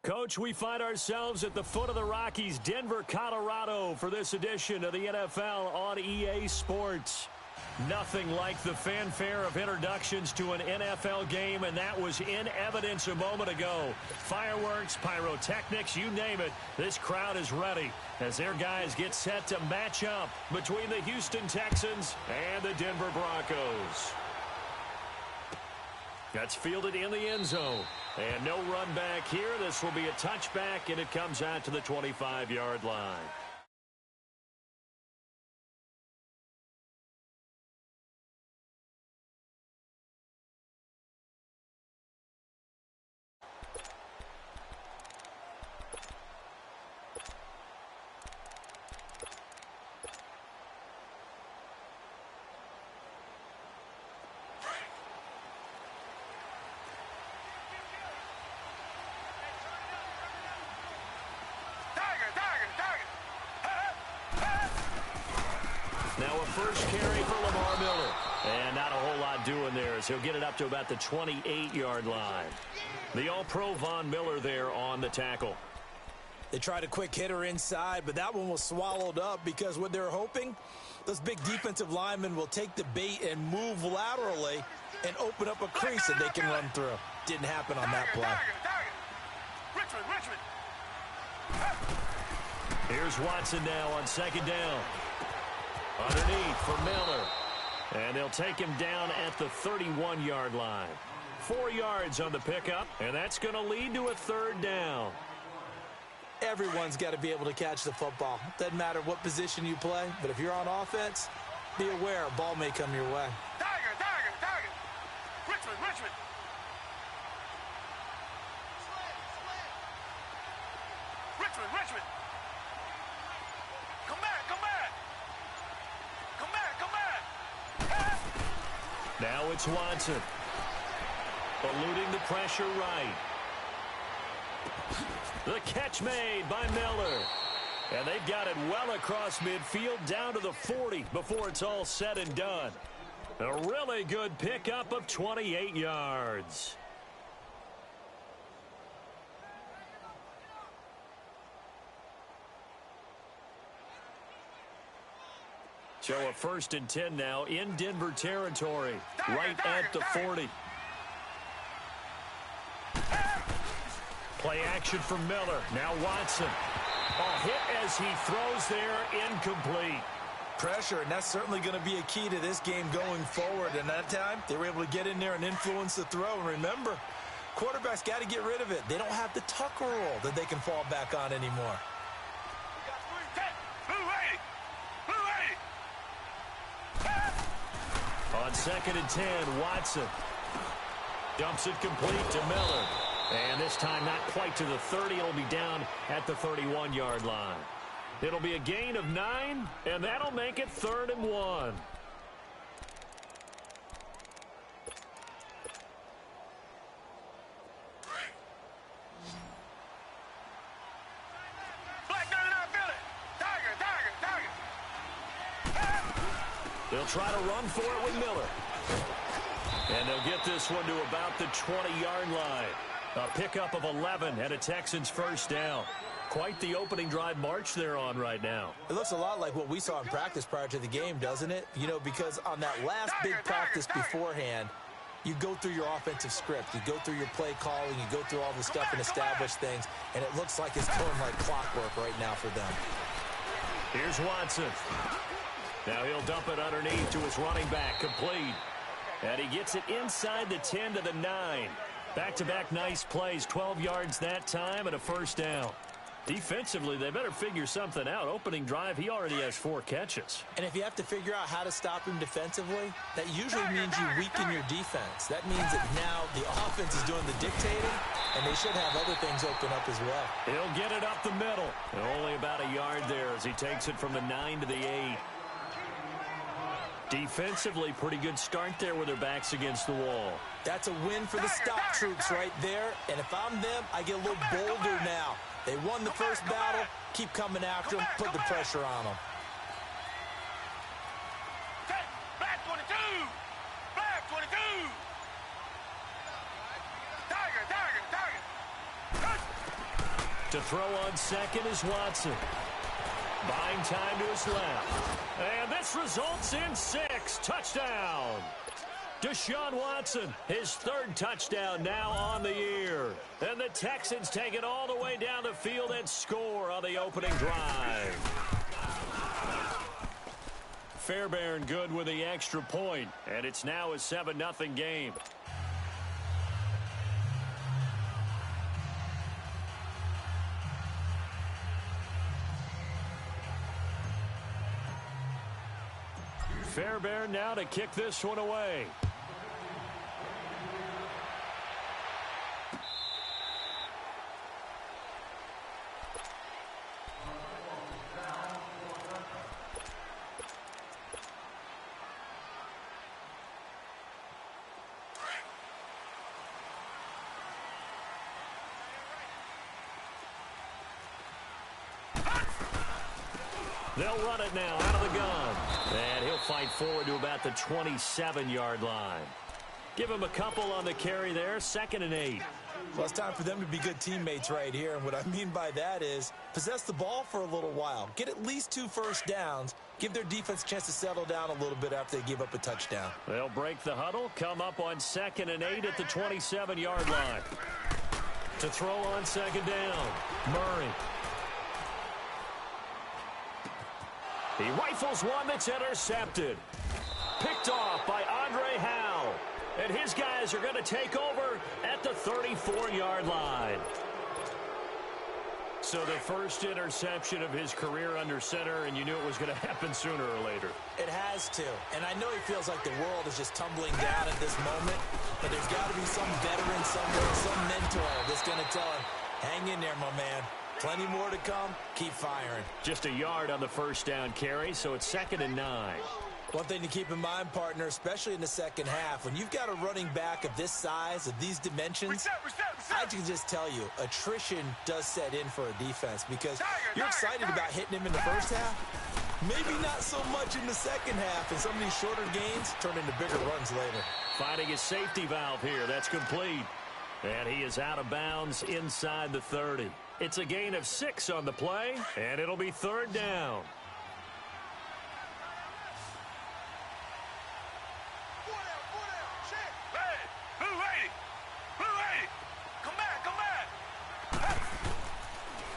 Coach, we find ourselves at the foot of the Rockies, Denver, Colorado, for this edition of the NFL on EA Sports. Nothing like the fanfare of introductions to an NFL game, and that was in evidence a moment ago. Fireworks, pyrotechnics, you name it, this crowd is ready as their guys get set to match up between the Houston Texans and the Denver Broncos. That's fielded in the end zone. And no run back here. This will be a touchback, and it comes out to the 25-yard line. Now a first carry for Lamar Miller. And not a whole lot doing there as he'll get it up to about the 28-yard line. The All-Pro Von Miller there on the tackle. They tried a quick hitter inside, but that one was swallowed up because what they're hoping, those big defensive linemen will take the bait and move laterally and open up a crease that they can run through. Didn't happen on that play. Richmond. Here's Watson now on second down. Underneath for Miller. And they'll take him down at the 31-yard line. 4 yards on the pickup, and that's going to lead to a third down. Everyone's got to be able to catch the football. Doesn't matter what position you play, but if you're on offense, be aware a ball may come your way. Tiger. Richmond. Richmond. Come back. Now it's Watson. Eluding the pressure right. The catch made by Miller. And they've got it well across midfield down to the 40 before it's all said and done. A really good pickup of 28 yards. So a 1st and 10 now in Denver territory, right at the 40. Play action for Miller. Now Watson. A hit as he throws there, incomplete. Pressure, and that's certainly going to be a key to this game going forward. And that time, they were able to get in there and influence the throw. And remember, quarterbacks got to get rid of it. They don't have the tuck rule that they can fall back on anymore. On 2nd and 10, Watson dumps it complete to Miller. And this time not quite to the 30. It'll be down at the 31-yard line. It'll be a gain of 9, and that'll make it 3rd and 1. They'll try to run for it with Miller. And they'll get this one to about the 20-yard line. A pickup of 11 and a Texans first down. Quite the opening drive march they're on right now. It looks a lot like what we saw in practice prior to the game, doesn't it? You know, because on that last big practice beforehand, you go through your offensive script. You go through your play calling. You go through all the stuff and establish things. And it looks like it's going like clockwork right now for them. Here's Watson. Now he'll dump it underneath to his running back, complete. And he gets it inside the 10 to the 9. Back-to-back nice plays, 12 yards that time and a first down. Defensively, they better figure something out. Opening drive, he already has 4 catches. And if you have to figure out how to stop him defensively, that usually means you weaken your defense. That means that now the offense is doing the dictating, and they should have other things open up as well. He'll get it up the middle. And only about a yard there as he takes it from the 9 to the 8. Defensively, pretty good start there with their backs against the wall. That's a win for the stop troops right there. And if I'm them, I get a little bolder now. They won the first battle. Keep coming after them. Put the pressure on them. Black 22! Black 22! Tiger! To throw on second is Watson. Buying time to his left. And this results in 6. Touchdown. Deshaun Watson, his 3rd touchdown now on the year. And the Texans take it all the way down the field and score on the opening drive. Fairbairn good with the extra point, and it's now a 7-0 game. Fairbairn now to kick this one away. They'll run it now out of the gun. And he'll fight forward to about the 27-yard line. Give him a couple on the carry there. 2nd and 8. Well, it's time for them to be good teammates right here. And what I mean by that is possess the ball for a little while. Get at least 2 first downs. Give their defense a chance to settle down a little bit after they give up a touchdown. They'll break the huddle. Come up on 2nd and 8 at the 27-yard line. To throw on 2nd down. Murray. He rifles one that's intercepted. Picked off by Andre Howe. And his guys are going to take over at the 34-yard line. So the first interception of his career under center, and you knew it was going to happen sooner or later. It has to. And I know he feels like the world is just tumbling down at this moment. But there's got to be some veteran somewhere, some mentor that's going to tell him, hang in there, my man. Plenty more to come. Keep firing. Just a yard on the first down carry, so it's 2nd and 9. One thing to keep in mind, partner, especially in the second half, when you've got a running back of this size, of these dimensions, I can just tell you, attrition does set in for a defense because you're excited about hitting him in the first half. Maybe not so much in the second half, and some of these shorter gains turn into bigger runs later. Finding his safety valve here. That's complete. And he is out of bounds inside the 30. It's a gain of 6 on the play, and it'll be 3rd down.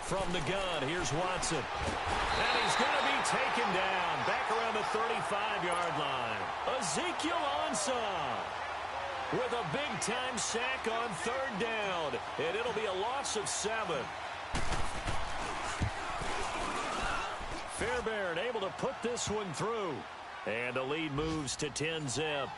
From the gun, here's Watson. And he's going to be taken down back around the 35-yard line. Ezekiel Ansah with a big-time sack on 3rd down. And it'll be a loss of 7. Fairbairn able to put this one through. And the lead moves to 10-zip.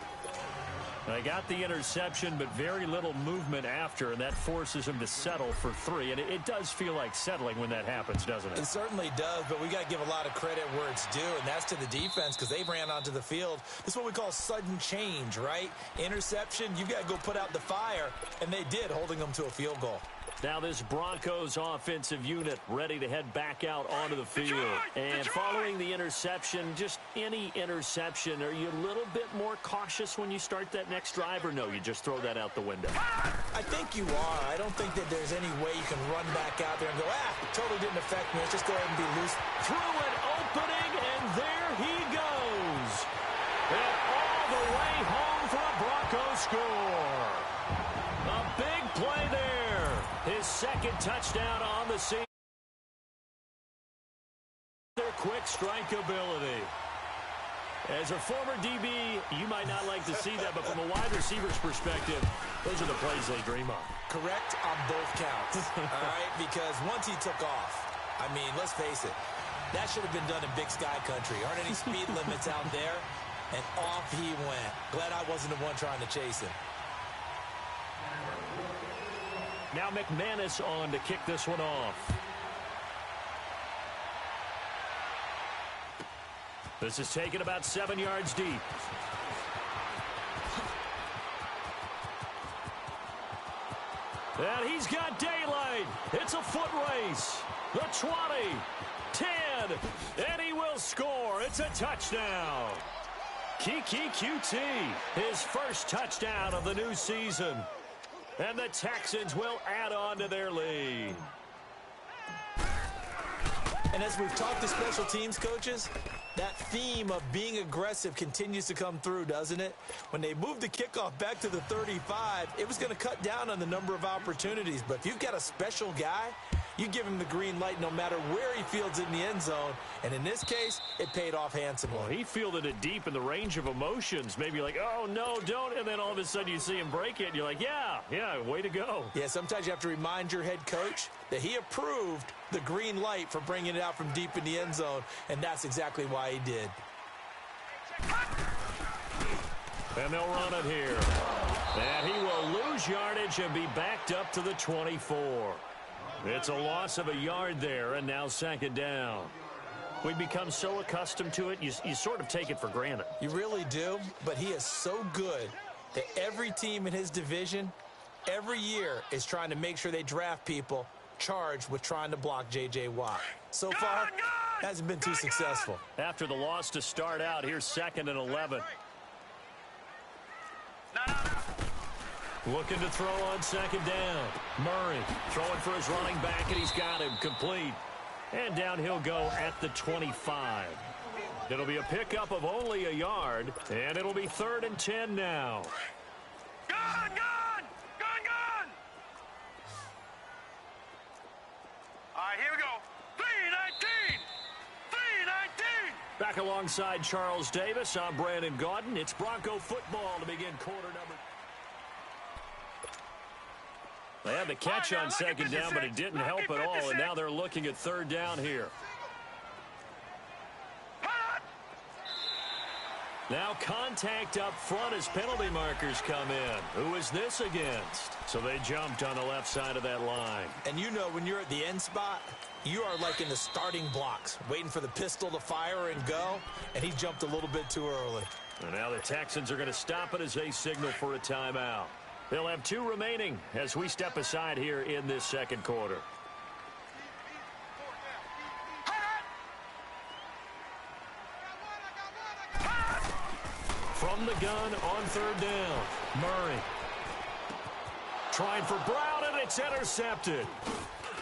They got the interception, but very little movement after, and that forces him to settle for 3. And it does feel like settling when that happens, doesn't it? It certainly does, but we got to give a lot of credit where it's due, and that's to the defense because they ran onto the field. This is what we call sudden change, right? Interception, you got to go put out the fire, and they did, holding them to a field goal. Now this Broncos offensive unit ready to head back out onto the field. And following the interception, just any interception, are you a little bit more cautious when you start that next drive, or no, you just throw that out the window? I think you are. I don't think that there's any way you can run back out there and go, totally didn't affect me. Let's just go ahead and be loose. Through an opening, and there he goes. And all the way home for a Broncos score. A big play there. His 2nd touchdown on the season. Their quick strike ability. As a former DB, you might not like to see that, but from a wide receiver's perspective, those are the plays they dream of. Correct on both counts, all right? Because once he took off, I mean, let's face it, that should have been done in Big Sky Country. Aren't any speed limits out there? And off he went. Glad I wasn't the one trying to chase him. Now McManus on to kick this one off. This is taken about 7 yards deep. And he's got daylight. It's a foot race. The 20, 10, and he will score. It's a touchdown. Kiki QT, his first touchdown of the new season. And the Texans will add on to their lead. And as we've talked to special teams coaches, that theme of being aggressive continues to come through, doesn't it? When they moved the kickoff back to the 35, it was going to cut down on the number of opportunities. But if you've got a special guy, you give him the green light no matter where he fields it in the end zone. And in this case, it paid off handsomely. Well, he fielded it deep in the range of emotions. Maybe like, oh, no, don't. And then all of a sudden you see him break it, and you're like, yeah, way to go. Yeah, sometimes you have to remind your head coach that he approved the green light for bringing it out from deep in the end zone, and that's exactly why he did. And they'll run it here. And he will lose yardage and be backed up to the 24. It's a loss of a yard there, and now second down. We've become so accustomed to it, you sort of take it for granted. You really do, but he is so good that every team in his division, every year, is trying to make sure they draft people charged with trying to block J.J. Watt. So far, hasn't been too successful. After the loss to start out, here's 2nd and 11. Looking to throw on second down. Murray throwing for his running back, and he's got him complete. And down he'll go at the 25. It'll be a pickup of only a yard, and it'll be 3rd and 10 now. Gun! All right, here we go. 319! 319! Back alongside Charles Davis, I'm Brandon Gaudin. It's Bronco football to begin quarter number. They had the catch on second down, but it didn't help at all, and now they're looking at 3rd down here. Now contact up front as penalty markers come in. Who is this against? So they jumped on the left side of that line. And you know when you're at the end spot, you are like in the starting blocks, waiting for the pistol to fire and go, and he jumped a little bit too early. And now the Texans are going to stop it as they signal for a timeout. They'll have 2 remaining as we step aside here in this second quarter. From the gun on 3rd down, Murray. Trying for Brown, and it's intercepted.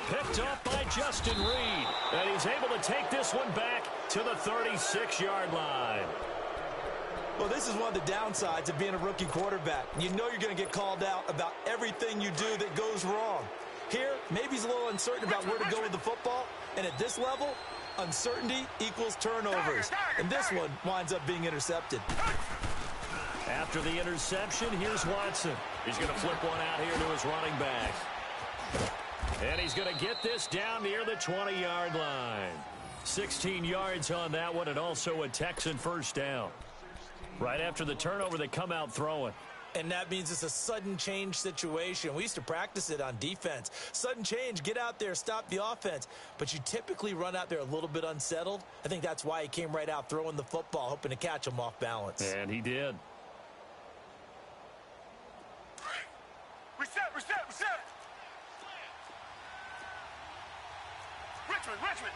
Picked up by Justin Reed. And he's able to take this one back to the 36-yard line. Well, this is one of the downsides of being a rookie quarterback. You know you're going to get called out about everything you do that goes wrong. Here, maybe he's a little uncertain about where to go with the football. And at this level, uncertainty equals turnovers. And this one winds up being intercepted. After the interception, here's Watson. He's going to flip one out here to his running back. And he's going to get this down near the 20-yard line. 16 yards on that one, and also a Texan first down. Right after the turnover, they come out throwing. And that means it's a sudden change situation. We used to practice it on defense. Sudden change, get out there, stop the offense. But you typically run out there a little bit unsettled. I think that's why he came right out throwing the football, hoping to catch him off balance. And he did. Reset! Richmond!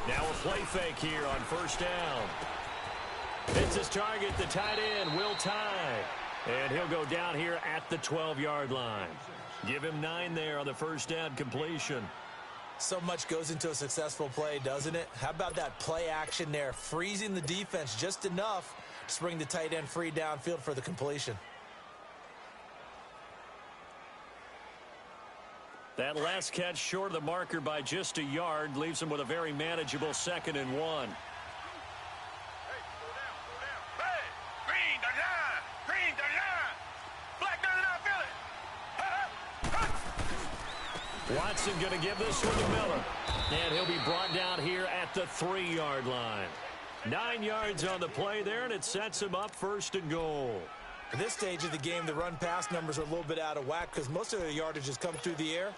Now a play fake here on first down. Hits his target, the tight end, Will Tye. And he'll go down here at the 12-yard line. Give him 9 there on the first down completion. So much goes into a successful play, doesn't it? How about that play action there, freezing the defense just enough to bring the tight end free downfield for the completion. That last catch short of the marker by just a yard leaves him with a very manageable 2nd and 1. Watson going to give this one to Miller. And he'll be brought down here at the 3-yard line. 9 yards on the play there, and it sets him up 1st and goal. At this stage of the game, the run-pass numbers are a little bit out of whack because most of the yardage has come through the air.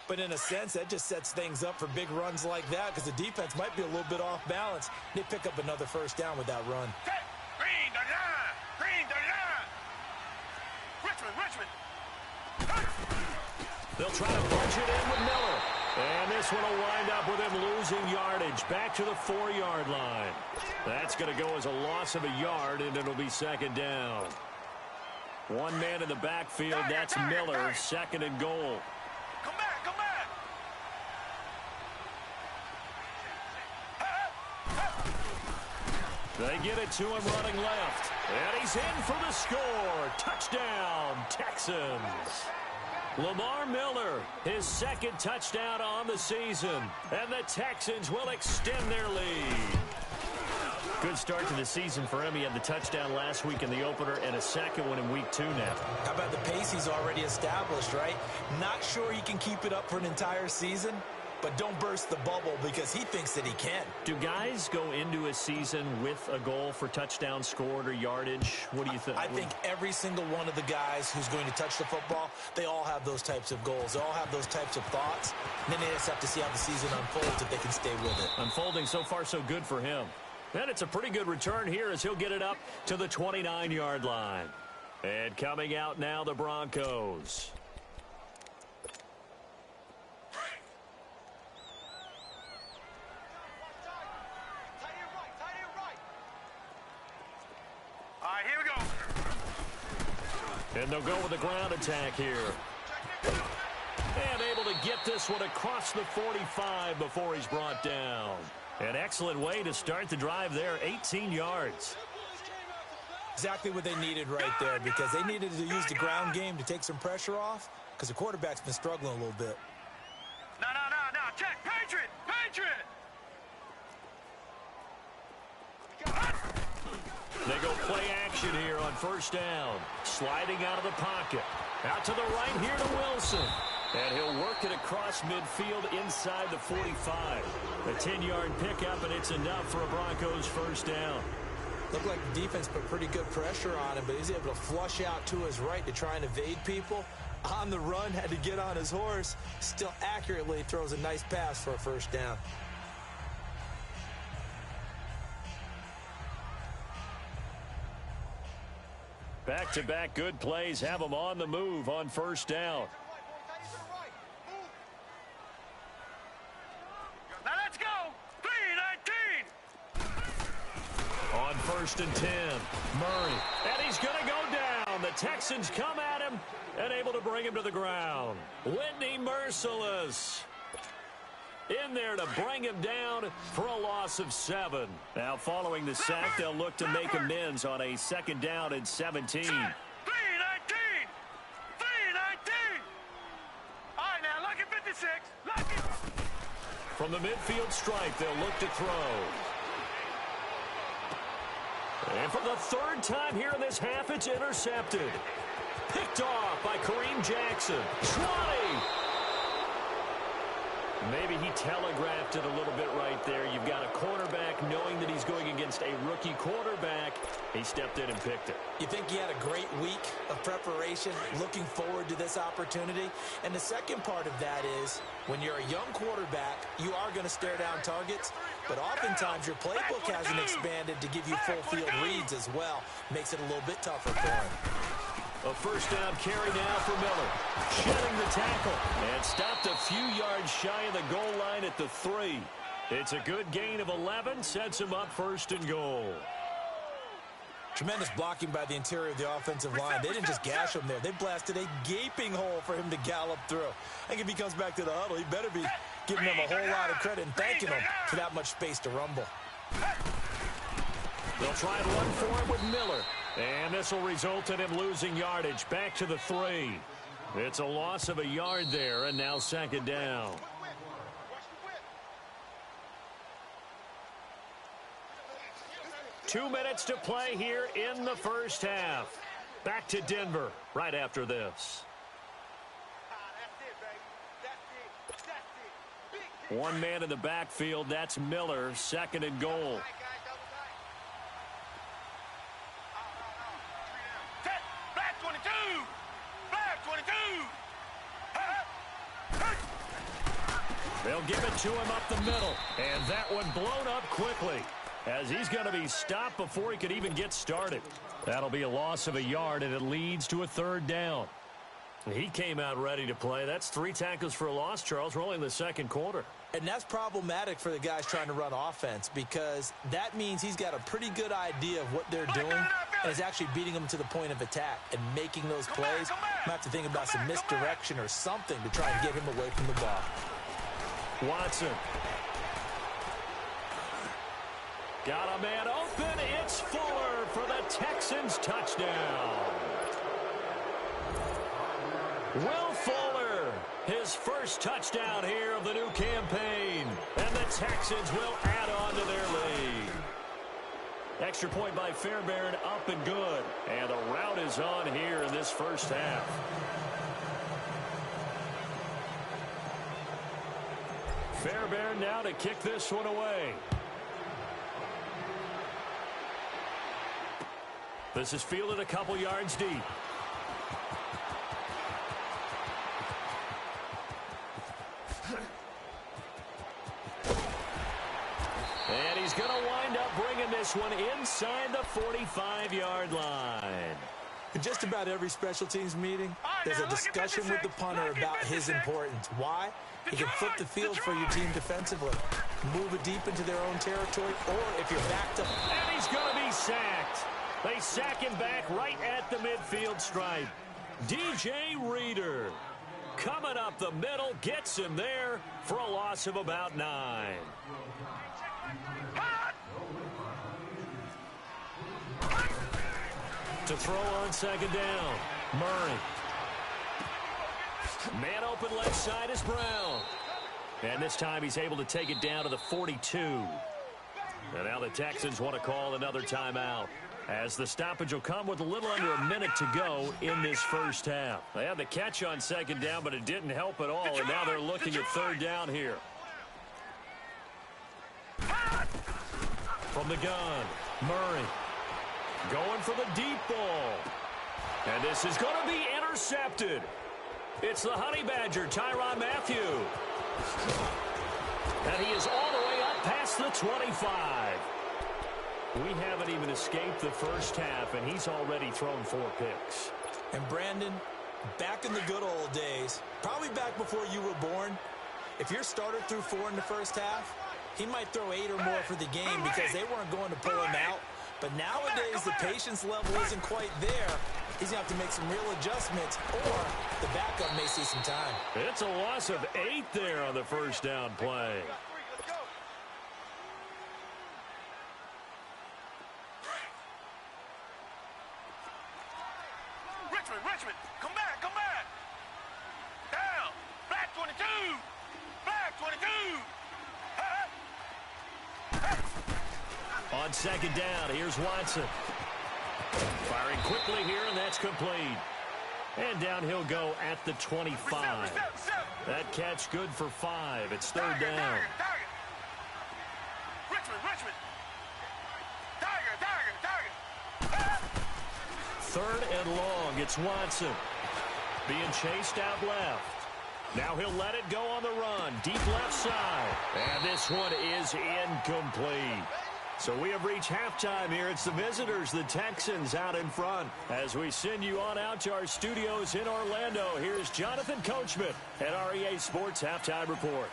But in a sense, that just sets things up for big runs like that because the defense might be a little bit off balance. They pick up another first down with that run. Richmond! They'll try to punch it in with Miller. And this one will wind up with him losing yardage back to the 4-yard line. That's going to go as a loss of a yard, and it'll be second down. One man in the backfield, that's Miller, second and goal. Come back, come back. They get it to him running left. And he's in for the score. Touchdown, Texans. Lamar Miller, his second touchdown on the season. And the Texans will extend their lead. Good start to the season for him. He had the touchdown last week in the opener and a second one in week 2 now. How about the pace he's already established, right? Not sure he can keep it up for an entire season, but don't burst the bubble because he thinks that he can. Do guys go into a season with a goal for touchdown scored or yardage? What do you think? I think every single one of the guys who's going to touch the football, they all have those types of goals. They all have those types of thoughts. And then they just have to see how the season unfolds if they can stay with it. Unfolding so far so good for him. And it's a pretty good return here as he'll get it up to the 29-yard line. And coming out now, the Broncos. All right, here we go. And they'll go with the ground attack here. And able to get this one across the 45 before he's brought down. An excellent way to start the drive there, 18 yards. Exactly what they needed right there because they needed to use the ground game to take some pressure off because the quarterback's been struggling a little bit. No. Check. Patriot. They go play action here on first down. Sliding out of the pocket. Out to the right here to Wilson. And he'll work it across midfield inside the 45. A 10-yard pickup, and it's enough for a Broncos first down. Looked like the defense put pretty good pressure on him, but he's able to flush out to his right to try and evade people. On the run, had to get on his horse. Still accurately throws a nice pass for a first down. Back-to-back good plays have them on the move on first down. Now let's go. 3-19. On first and 10, Murray. And he's going to go down. The Texans come at him and able to bring him to the ground. Whitney Merciless in there to bring him down for a loss of 7. Now following the sack, they'll look to make amends on a second down and 17. 3-19. 3-19. All right, now, lucky 56. Lucky. From the midfield stripe, they'll look to throw. And for the third time here in this half, it's intercepted. Picked off by Kareem Jackson. 20. Maybe he telegraphed it a little bit right there. You've got a quarterback knowing that he's going against a rookie quarterback. He stepped in and picked it. You think he had a great week of preparation, looking forward to this opportunity? And the second part of that is, when you're a young quarterback, you are going to stare down targets, but oftentimes your playbook hasn't expanded to give you full field reads as well. Makes it a little bit tougher for him. A first down carry now for Miller. Shedding the tackle. And stopped a few yards shy of the goal line at the 3. It's a good gain of 11. Sets him up first and goal. Tremendous blocking by the interior of the offensive line. They didn't just gash him there. They blasted a gaping hole for him to gallop through. I think if he comes back to the huddle, he better be giving them a whole lot of credit and thanking them for that much space to rumble. They'll try and run for him with Miller. And this will result in him losing yardage back to the 3. It's a loss of a yard there, and now second down. Two minutes to play here in the first half. Back to Denver right after this. One man in the backfield, that's Miller, second and goal. Black 22. Black 22. They'll give it to him up the middle. And that one blown up quickly as he's going to be stopped before he could even get started. That'll be a loss of a yard, and it leads to a third down. He came out ready to play. That's 3 tackles for a loss, Charles. We're only in the second quarter. And that's problematic for the guys trying to run offense because that means he's got a pretty good idea of what they're doing and is actually beating them to the point of attack and making those plays. Might have to think about some misdirection or something to try and get him away from the ball. Watson. Got a man open. It's Fuller for the Texans touchdown. Will Fuller, his first touchdown here of the new campaign. And the Texans will add on to their lead. Extra point by Fairbairn, up and good. And the rout is on here in this first half. Fairbairn now to kick this one away. This is fielded a couple yards deep. And he's going to wind up bringing this one inside the 45-yard line. In just about every special teams meeting, there's a discussion with the punter about his importance. Why? He can flip the field for your team defensively, move it deep into their own territory, or if you're backed up. And he's going to be sacked. They sack him back right at the midfield stripe. DJ Reader coming up the middle, gets him there for a loss of about 9. To throw on second down, Murray. Man open left side is Brown. And this time he's able to take it down to the 42. And now the Texans want to call another timeout, as the stoppage will come with a little under a minute to go in this first half. They had the catch on second down, but it didn't help at all, and now they're looking at third down here. From the gun, Murray going for the deep ball. And this is going to be intercepted. It's the Honey Badger, Tyrann Mathieu. And he is all the way up past the 25. We haven't even escaped the first half, and he's already thrown 4 picks. And Brandon, back in the good old days, probably back before you were born, if your starter threw 4 in the first half, he might throw 8 or more for the game because they weren't going to pull him out. But nowadays, the patience level isn't quite there. He's going to have to make some real adjustments, or the backup may see some time. It's a loss of 8 there on the first down play. Richmond, come back. Down. Black 22. Black 22. On second down, here's Watson. Firing quickly here, and that's complete. And down he'll go at the 25. That catch good for 5. It's third down. Richmond. Tiger. Third and long, it's Watson. Being chased out left. Now he'll let it go on the run. Deep left side. And this one is incomplete. So we have reached halftime here. It's the visitors, the Texans, out in front. As we send you on out to our studios in Orlando, here's Jonathan Coachman at our EA Sports Halftime Report.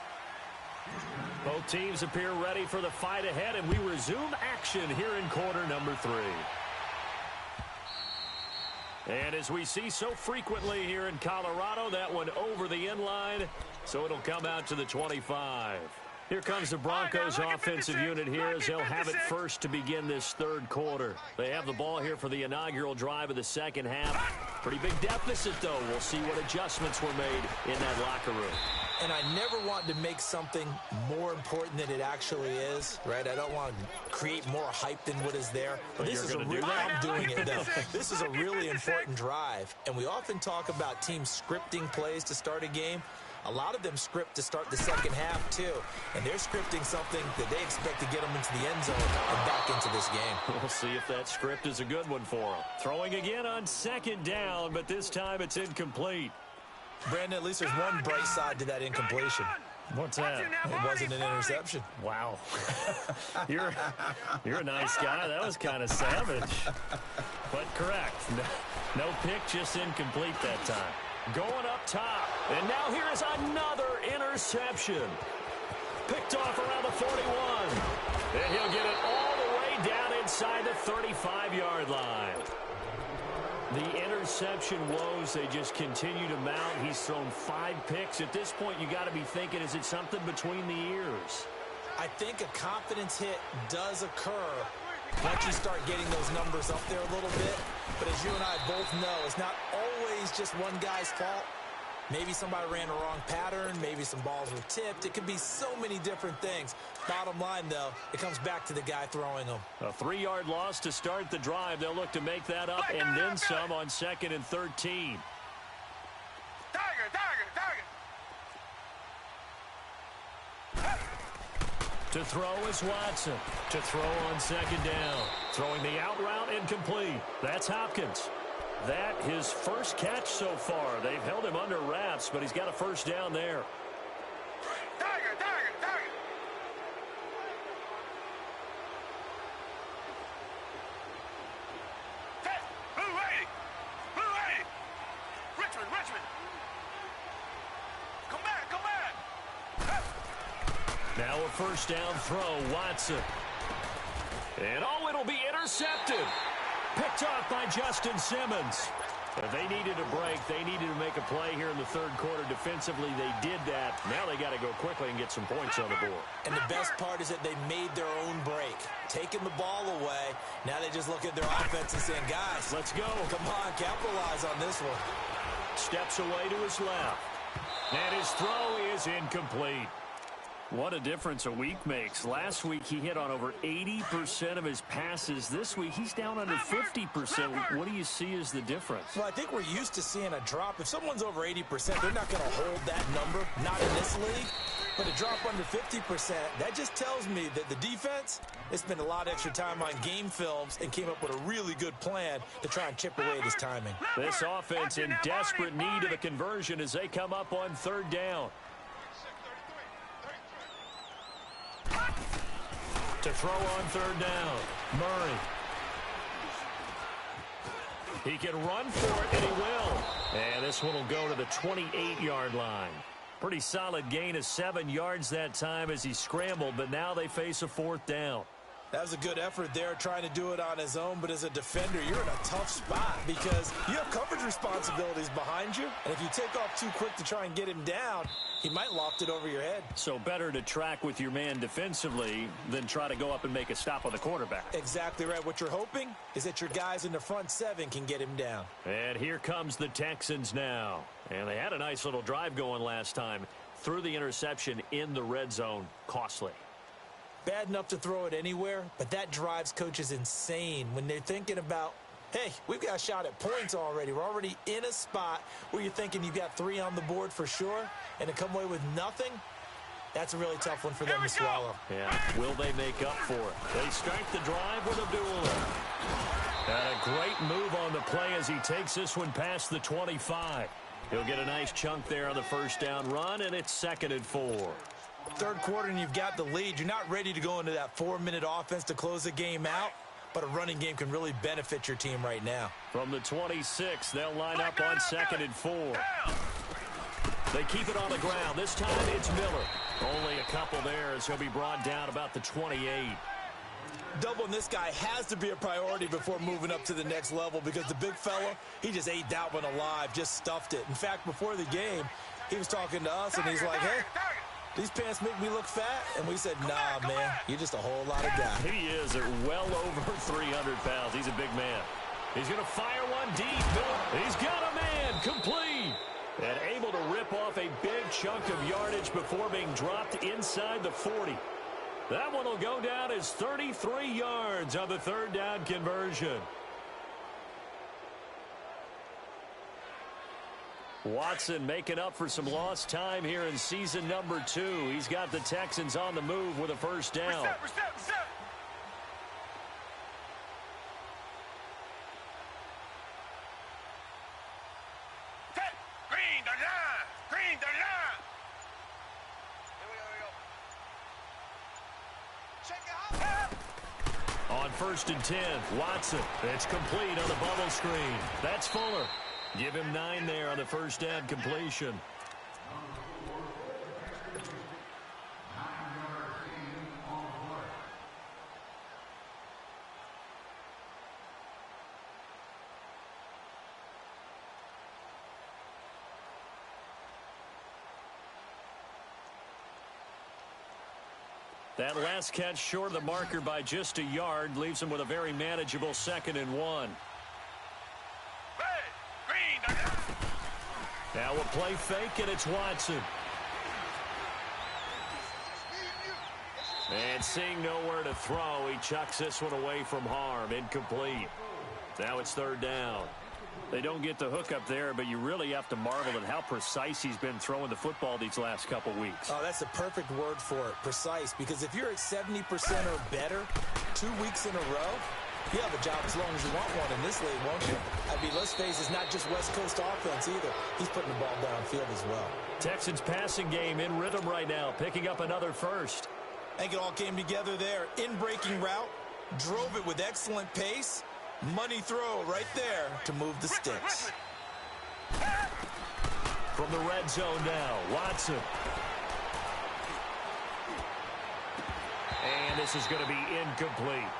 Both teams appear ready for the fight ahead, and we resume action here in quarter number 3. And as we see so frequently here in Colorado, that one over the end line, so it'll come out to the 25. Here comes the Broncos offensive unit here as they'll have it first to begin this third quarter. They have the ball here for the inaugural drive of the second half. Pretty big deficit, though. We'll see what adjustments were made in that locker room. And I never want to make something more important than it actually is, right? I don't want to create more hype than what is there. But this is I'm doing it, though. This is a really important drive. And we often talk about teams scripting plays to start a game. A lot of them script to start the second half, too. And they're scripting something that they expect to get them into the end zone and back into this game. We'll see if that script is a good one for them. Throwing again on second down, but this time it's incomplete. Brandon, at least there's one bright side to that incompletion. What's that? It wasn't an interception. Wow. You're a nice guy. That was kind of savage. But correct. No pick, just incomplete that time. Going up top. And now here is another interception. Picked off around the 41. And he'll get it all the way down inside the 35-yard line. The interception woes, they just continue to mount. He's thrown 5 picks. At this point, you got to be thinking, is it something between the ears? I think a confidence hit does occur once you start getting those numbers up there a little bit. But as you and I both know, it's not always just one guy's fault. Maybe somebody ran a wrong pattern. Maybe some balls were tipped. It could be so many different things. Bottom line, though, it comes back to the guy throwing them. A 3-yard loss to start the drive. They'll look to make that up and then some on 2nd and 13. To throw is Watson. To throw on 2nd down. Throwing the out route incomplete. That's Hopkins. That his first catch so far. They've held him under wraps, but he's got a first down there. Richmond. Come back. Now a first down throw, Watson. And it'll be intercepted. Picked off by Justin Simmons. If they needed a break, they needed to make a play here in the 3rd quarter. Defensively, they did that. Now they got to go quickly and get some points on the board. And the best part is that they made their own break. Taking the ball away. Now they just look at their offense and saying, guys, let's go. Come on, capitalize on this one. Steps away to his left. And his throw is incomplete. What a difference a week makes. Last week, he hit on over 80% of his passes. This week, he's down under 50%. What do you see as the difference? Well, I think we're used to seeing a drop. If someone's over 80%, they're not going to hold that number, not in this league. But a drop under 50%, that just tells me that the defense has spent a lot of extra time on game films and came up with a really good plan to try and chip away at his timing. This offense in desperate need of a conversion as they come up on 3rd down. To throw on 3rd down, Murray. He can run for it, and he will. And this one will go to the 28-yard line. Pretty solid gain of 7 yards that time as he scrambled, but now they face a 4th down. That was a good effort there, trying to do it on his own. But as a defender, you're in a tough spot because you have coverage responsibilities behind you. And if you take off too quick to try and get him down, he might loft it over your head. So better to track with your man defensively than try to go up and make a stop on the quarterback. Exactly right. What you're hoping is that your guys in the front 7 can get him down. And here comes the Texans now. And they had a nice little drive going last time. Threw the interception in the red zone. Costly. Bad enough to throw it anywhere, but that drives coaches insane when they're thinking about, hey, we've got a shot at points already. We're already in a spot where you're thinking you've got 3 on the board for sure, and to come away with nothing, that's a really tough one for them to swallow. Yeah, will they make up for it? They start the drive with Abdullah. And a great move on the play as he takes this one past the 25. He'll get a nice chunk there on the first down run, and it's 2nd and 4. 3rd quarter and you've got the lead. You're not ready to go into that 4-minute offense to close the game out, but a running game can really benefit your team right now. From the 26, they'll line up on 2nd and 4. They keep it on the ground. This time it's Miller. Only a couple there as he'll be brought down about the 28. Doubling this guy has to be a priority before moving up to the next level because the big fella, he just ate that one alive, just stuffed it. In fact, before the game, he was talking to us and he's like, hey, these pants make me look fat? And we said, nah, man, you're just a whole lot of guy. He is at well over 300 pounds. He's a big man. He's going to fire one deep. He's got a man complete. And able to rip off a big chunk of yardage before being dropped inside the 40. That one will go down as 33 yards on the 3rd down conversion. Watson making up for some lost time here in season number 2. He's got the Texans on the move with a first down. Reset. Green, the line. Here we go. Check it out. On 1st and 10, Watson. It's complete on the bubble screen. That's Fuller. Give him 9 there on the first down completion. That last catch short of the marker by just a yard leaves him with a very manageable 2nd and 1. Now we'll play fake, and it's Watson. And seeing nowhere to throw, he chucks this one away from harm. Incomplete. Now it's 3rd down. They don't get the hook up there, but you really have to marvel at how precise he's been throwing the football these last couple weeks. Oh, that's the perfect word for it, precise, because if you're at 70% or better 2 weeks in a row, you have a job as long as you want one in this league, won't you? I mean, let's face it, it's not just West Coast offense either. He's putting the ball downfield as well. Texans passing game in rhythm right now, picking up another first. I think it all came together there. In-breaking route, drove it with excellent pace. Money throw right there to move the sticks. From the red zone now, Watson. And this is going to be incomplete.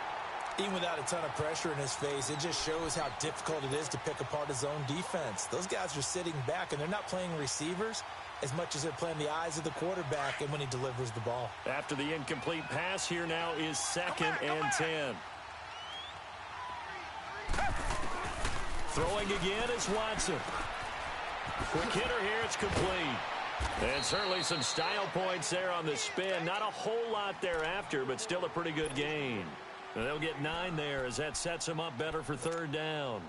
Even without a ton of pressure in his face, it just shows how difficult it is to pick apart his own defense. Those guys are sitting back, and they're not playing receivers as much as they're playing the eyes of the quarterback and when he delivers the ball. After the incomplete pass, here now is 2nd and 10. Throwing again is Watson. Quick hitter here, it's complete. And certainly some style points there on the spin. Not a whole lot thereafter, but still a pretty good gain. And they'll get 9 there as that sets them up better for 3rd down.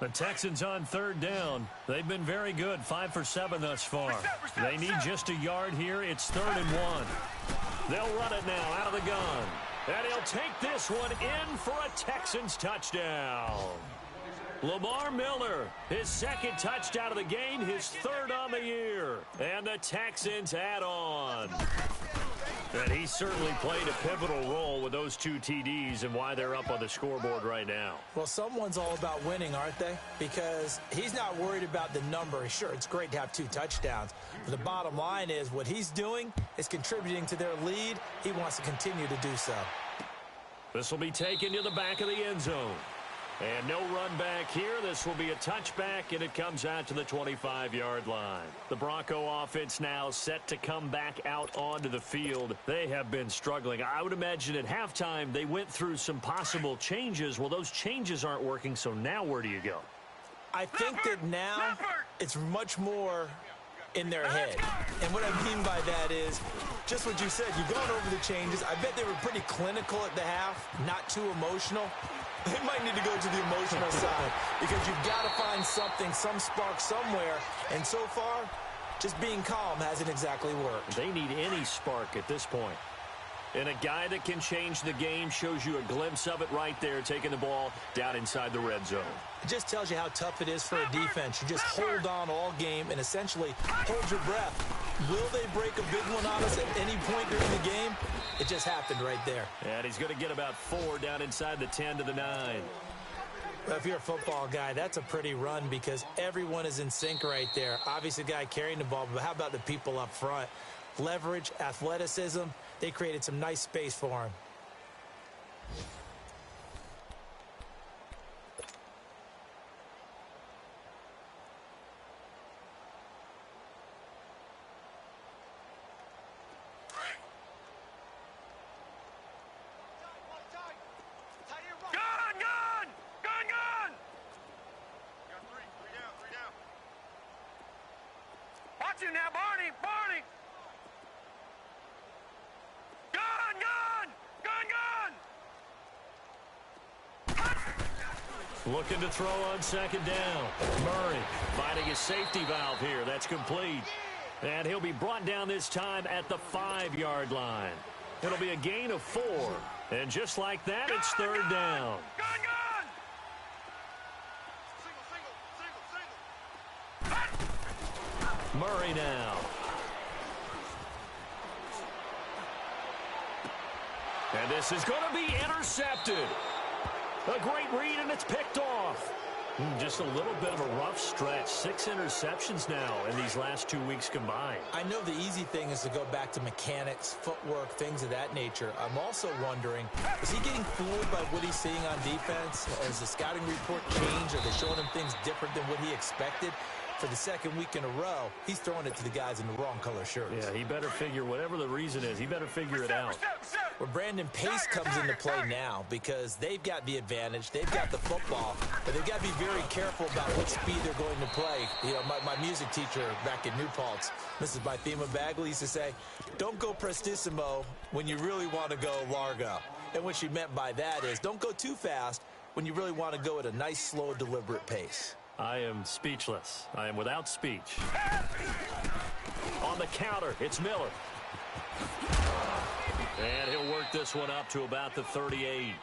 The Texans on 3rd down. They've been very good, 5 for 7 thus far. They need just a yard here. It's 3rd and 1. They'll run it now out of the gun. And he'll take this one in for a Texans touchdown. Lamar Miller, his 2nd touchdown of the game, his 3rd on the year. And the Texans add on. And he certainly played a pivotal role with those 2 TDs and why they're up on the scoreboard right now. Well, someone's all about winning, aren't they? Because he's not worried about the number. Sure, it's great to have 2 touchdowns. But the bottom line is what he's doing is contributing to their lead. He wants to continue to do so. This will be taken to the back of the end zone. And no run back here. This will be a touchback, and it comes out to the 25-yard line. The Bronco offense now set to come back out onto the field. They have been struggling. I would imagine at halftime they went through some possible changes. Well, those changes aren't working, so now where do you go? I think that now it's much more in their head. And what I mean by that is just what you said. You've gone over the changes. I bet they were pretty clinical at the half, not too emotional. They might need to go to the emotional side because you've got to find something, some spark somewhere. And so far, just being calm hasn't exactly worked. They need any spark at this point. And a guy that can change the game shows you a glimpse of it right there, taking the ball down inside the red zone. It just tells you how tough it is for a defense. You just hold on all game and essentially hold your breath. Will they break a big one on us at any point during the game? It just happened right there. And he's going to get about 4 down inside the 10 to the 9. Well, if you're a football guy, that's a pretty run because everyone is in sync right there. Obviously, the guy carrying the ball, but how about the people up front? Leverage, athleticism, they created some nice space for him. Watch him now, Barney! Barney! Gun! Looking to throw on 2nd down. Murray finding his safety valve here. That's complete. And he'll be brought down this time at the 5-yard line. It'll be a gain of 4. And just like that, it's 3rd down. Gun! Murray now. And this is going to be intercepted. A great read, and it's picked off. Just a little bit of a rough stretch. 6 interceptions now in these last 2 weeks combined. I know the easy thing is to go back to mechanics, footwork, things of that nature. I'm also wondering, is he getting fooled by what he's seeing on defense? Has the scouting report changed? Are they showing him things different than what he expected? For the second week in a row, he's throwing it to the guys in the wrong color shirts. Yeah, he better figure, whatever the reason is, he better figure it out. Where Brandon Pace comes into play now because they've got the advantage, they've got the football, but they've got to be very careful about what speed they're going to play. You know, my music teacher back in New Paltz, Mrs. Bythema Bagley, used to say, don't go prestissimo when you really want to go largo. And what she meant by that is don't go too fast when you really want to go at a nice, slow, deliberate pace. I am speechless. I am without speech. On the counter, it's Miller. And he'll work this one up to about the 38.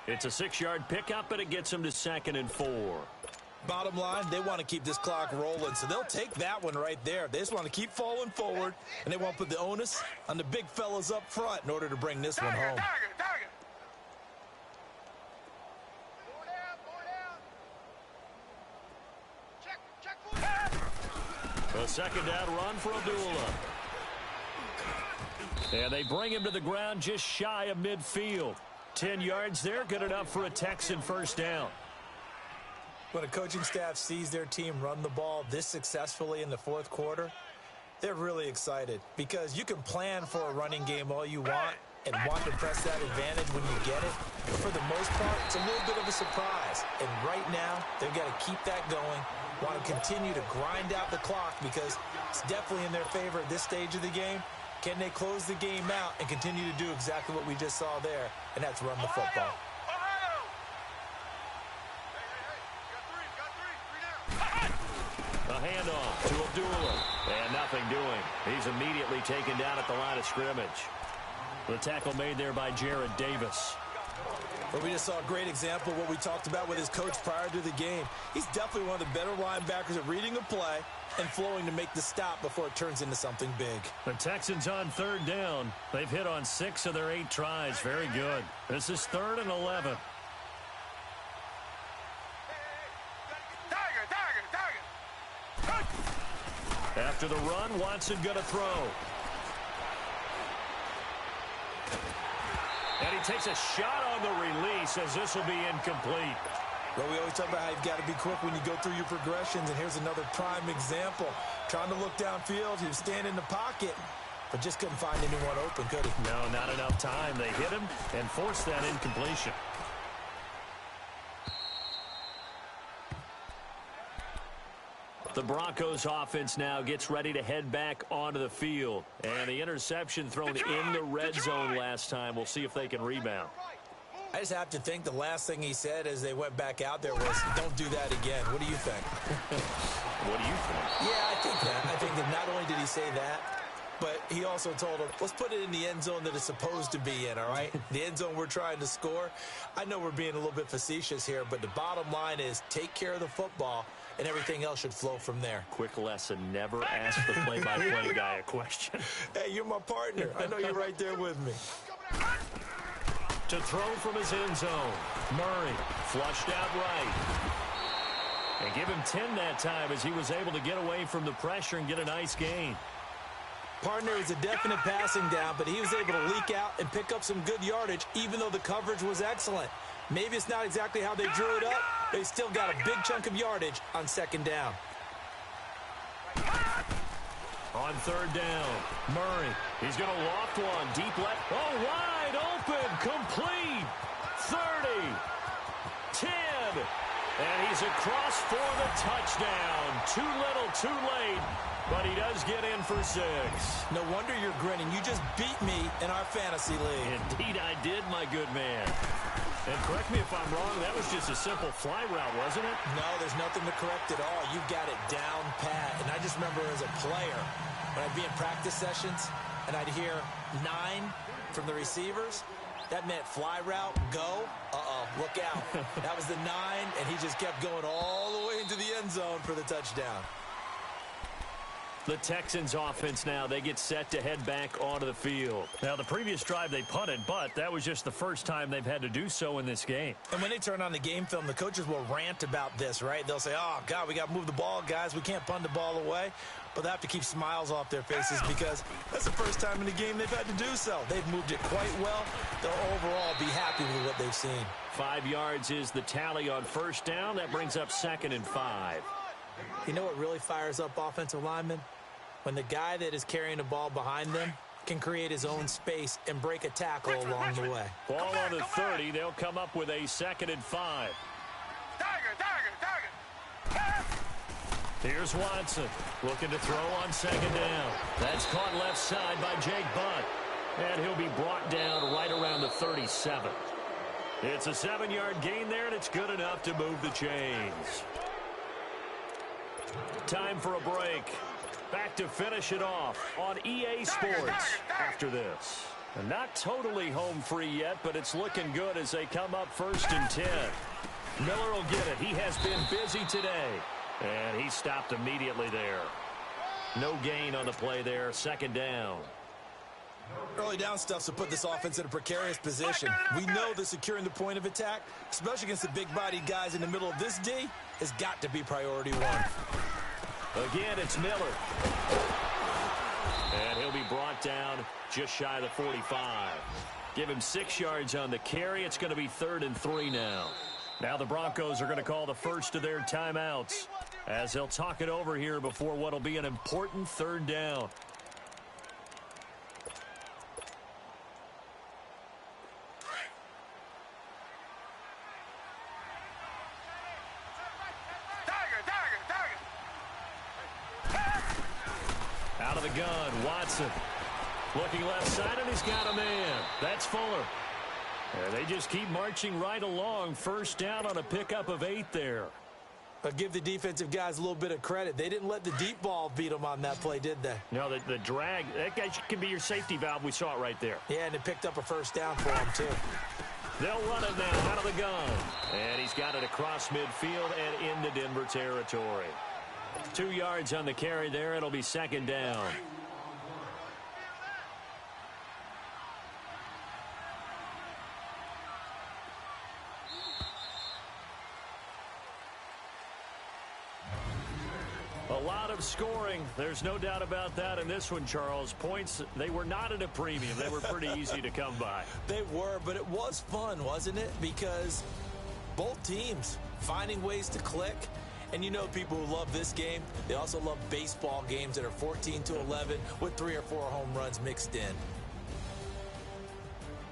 It's a 6-yard pickup, and it gets him to 2nd and 4. Bottom line, they want to keep this clock rolling, so they'll take that one right there. They just want to keep falling forward, and they won't put the onus on the big fellas up front in order to bring this one home. A 2nd down run for Abdullah. And they bring him to the ground just shy of midfield. 10 yards there, good enough for a Texan 1st down. When a coaching staff sees their team run the ball this successfully in the 4th quarter, they're really excited because you can plan for a running game all you want and want to press that advantage when you get it. But for the most part, it's a little bit of a surprise. And right now, they've got to keep that going, want to continue to grind out the clock because it's definitely in their favor at this stage of the game. Can they close the game out and continue to do exactly what we just saw there, and that's run the football? A handoff to Abdullah, and nothing doing. He's immediately taken down at the line of scrimmage. The tackle made there by Jared Davis. But we just saw a great example of what we talked about with his coach prior to the game. He's definitely one of the better linebackers at reading a play and flowing to make the stop before it turns into something big. The Texans on 3rd down. They've hit on 6 of their 8 tries. Very good. This is 3rd and 11. After the run, Watson going to throw. And he takes a shot on the release as this will be incomplete. Well, we always talk about how you've got to be quick when you go through your progressions, and here's another prime example. Trying to look downfield, he was standing in the pocket, but just couldn't find anyone open, could he? No, not enough time. They hit him and forced that incompletion. The Broncos offense now gets ready to head back onto the field. And the interception thrown in the red zone last time. We'll see if they can rebound. I just have to think the last thing he said as they went back out there was, don't do that again. What do you think? What do you think? Yeah, I think that. I think that not only did he say that, but he also told him, let's put it in the end zone that it's supposed to be in, all right? The end zone we're trying to score. I know we're being a little bit facetious here, but the bottom line is take care of the football, and everything else should flow from there. Quick lesson, never ask the play-by-play guy a question. Hey, you're my partner. I know you're right there with me. To throw from his end zone. Murray flushed out right. And give him 10 that time as he was able to get away from the pressure and get a nice gain. Partner is a definite passing down, but he was able to leak out and pick up some good yardage, even though the coverage was excellent. Maybe it's not exactly how they drew it up, but he still got a big chunk of yardage on 2nd down. On 3rd down, Murray. He's going to loft one. Deep left. Oh, wide open. Complete. 30. 10. And he's across for the touchdown. Too little, too late. But he does get in for 6. No wonder you're grinning. You just beat me in our fantasy league. Indeed I did, my good man. And correct me if I'm wrong, that was just a simple fly route, wasn't it? No, there's nothing to correct at all. You got it down pat. And I just remember as a player, when I'd be in practice sessions and I'd hear 9 from the receivers, that meant fly route, go. Look out. That was the 9, and he just kept going all the way into the end zone for the touchdown. The Texans offense now, they get set to head back onto the field. Now, the previous drive they punted, but that was just the first time they've had to do so in this game. And when they turn on the game film, the coaches will rant about this, right? They'll say, oh, God, we got to move the ball, guys. We can't punt the ball away. But they have to keep smiles off their faces because that's the first time in the game they've had to do so. They've moved it quite well. They'll overall be happy with what they've seen. 5 yards is the tally on first down. That brings up 2nd and 5. You know what really fires up offensive linemen? When the guy that is carrying the ball behind them can create his own space and break a tackle along the way. Ball on the 30. They'll come up with a 2nd and 5. Here's Watson looking to throw on 2nd down. That's caught left side by Jake Butt. And he'll be brought down right around the 37. It's a 7-yard gain there, and it's good enough to move the chains. Time for a break. Back to finish it off on EA Sports after this. And not totally home free yet, but it's looking good as they come up 1st and 10. Miller will get it. He has been busy today. And he stopped immediately there. No gain on the play there. 2nd down. Early down stuff to put this offense in a precarious position. We know that securing the point of attack, especially against the big-bodied guys in the middle of this D, has got to be priority one. Again, it's Miller. And he'll be brought down just shy of the 45. Give him 6 yards on the carry. It's going to be 3rd and 3 now. Now the Broncos are going to call the first of their timeouts as they'll talk it over here before what will be an important 3rd down. Out of the gun, Watson. Looking left side, and he's got a man. That's Fuller. And they just keep marching right along. 1st down on a pickup of 8 there. But give the defensive guys a little bit of credit. They didn't let the deep ball beat them on that play, did they? No, the drag, that guy can be your safety valve. We saw it right there. Yeah, and it picked up a 1st down for them, too. They'll run it now out of the gun. And he's got it across midfield and into Denver territory. 2 yards on the carry there. It'll be 2nd down. A lot of scoring. There's no doubt about that in this one, Charles. Points, they were not at a premium. They were pretty easy to come by. They were, but it was fun, wasn't it? Because both teams finding ways to click. And you know people who love this game, they also love baseball games that are 14-11 with 3 or 4 home runs mixed in.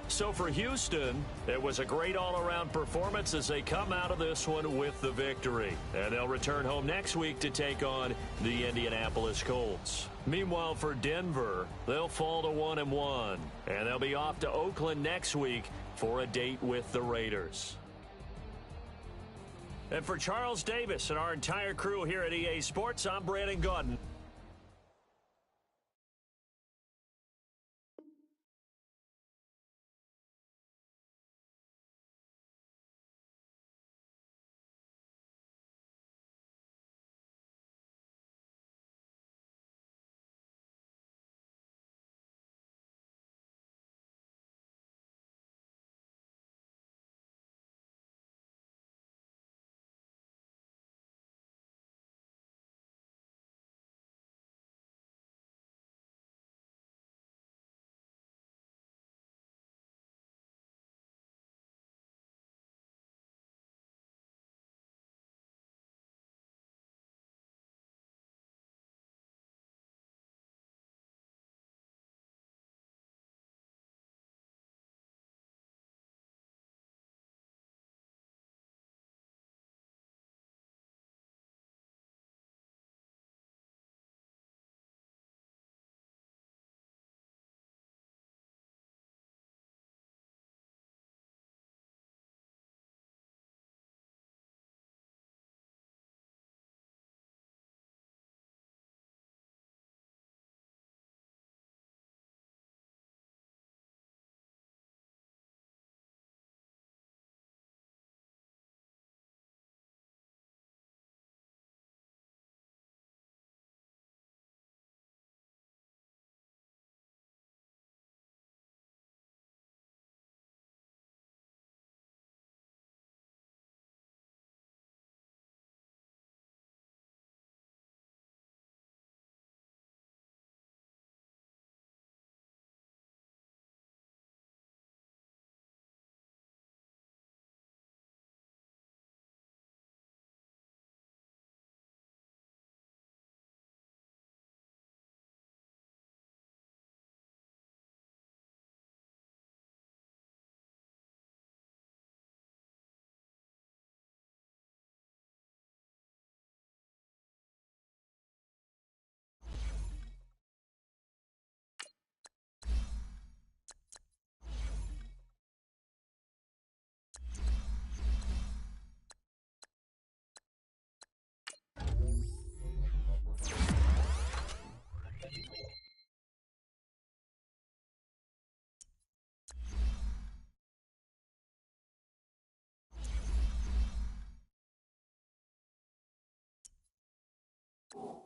So for Houston, it was a great all-around performance as they come out of this one with the victory. And they'll return home next week to take on the Indianapolis Colts. Meanwhile, for Denver, they'll fall to 1-1. And they'll be off to Oakland next week for a date with the Raiders. And for Charles Davis and our entire crew here at EA Sports, I'm Brandon Gaudin. you